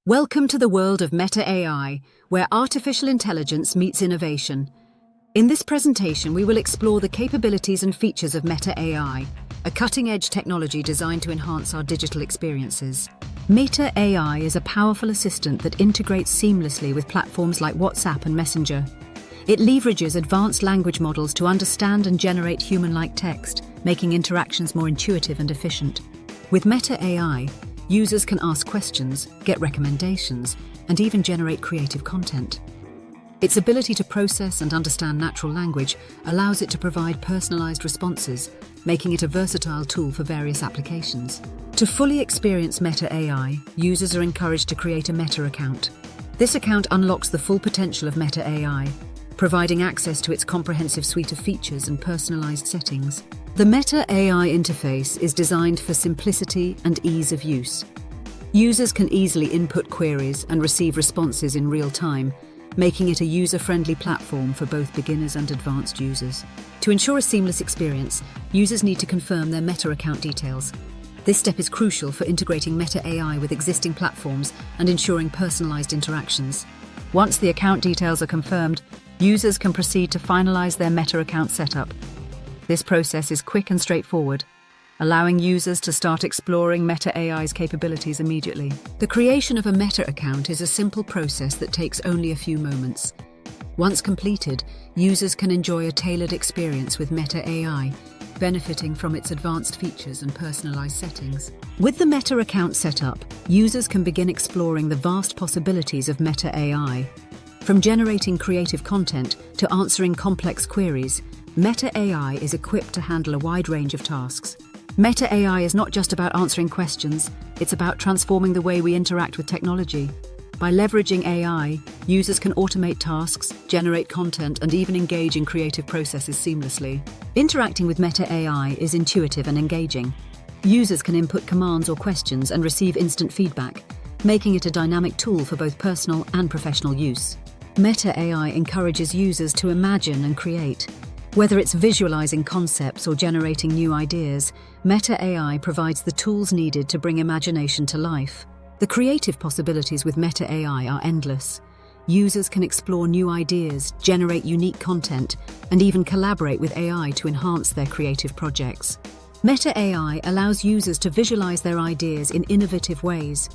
Welcome to the world of Meta AI, where artificial intelligence meets innovation. In this presentation, we will explore the capabilities and features of Meta AI, a cutting-edge technology designed to enhance our digital experiences. Meta AI is a powerful assistant that integrates seamlessly with platforms like WhatsApp and Messenger. It leverages advanced language models to understand and generate human-like text, making interactions more intuitive and efficient. With Meta AI, users can ask questions, get recommendations, and even generate creative content. Its ability to process and understand natural language allows it to provide personalized responses, making it a versatile tool for various applications. To fully experience Meta AI, users are encouraged to create a Meta account. This account unlocks the full potential of Meta AI, providing access to its comprehensive suite of features and personalized settings. The Meta AI interface is designed for simplicity and ease of use. Users can easily input queries and receive responses in real time, making it a user-friendly platform for both beginners and advanced users. To ensure a seamless experience, users need to confirm their Meta account details. This step is crucial for integrating Meta AI with existing platforms and ensuring personalized interactions. Once the account details are confirmed, users can proceed to finalize their Meta account setup. This process is quick and straightforward, allowing users to start exploring Meta AI's capabilities immediately. The creation of a Meta account is a simple process that takes only a few moments. Once completed, users can enjoy a tailored experience with Meta AI, benefiting from its advanced features and personalized settings. With the Meta account set up, users can begin exploring the vast possibilities of Meta AI. From generating creative content to answering complex queries, Meta AI is equipped to handle a wide range of tasks. Meta AI is not just about answering questions, it's about transforming the way we interact with technology. By leveraging AI, users can automate tasks, generate content, and even engage in creative processes seamlessly. Interacting with Meta AI is intuitive and engaging. Users can input commands or questions and receive instant feedback, making it a dynamic tool for both personal and professional use. Meta AI encourages users to imagine and create. Whether it's visualizing concepts or generating new ideas, Meta AI provides the tools needed to bring imagination to life. The creative possibilities with Meta AI are endless. Users can explore new ideas, generate unique content, and even collaborate with AI to enhance their creative projects. Meta AI allows users to visualize their ideas in innovative ways.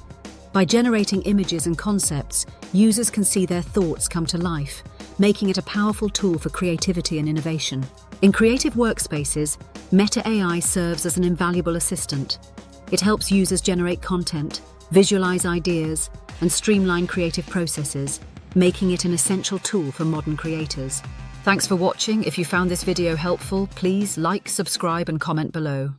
By generating images and concepts, users can see their thoughts come to life, making it a powerful tool for creativity and innovation. In creative workspaces, Meta AI serves as an invaluable assistant. It helps users generate content, visualize ideas, and streamline creative processes, making it an essential tool for modern creators. Thanks for watching. If you found this video helpful, please like, subscribe, and comment below.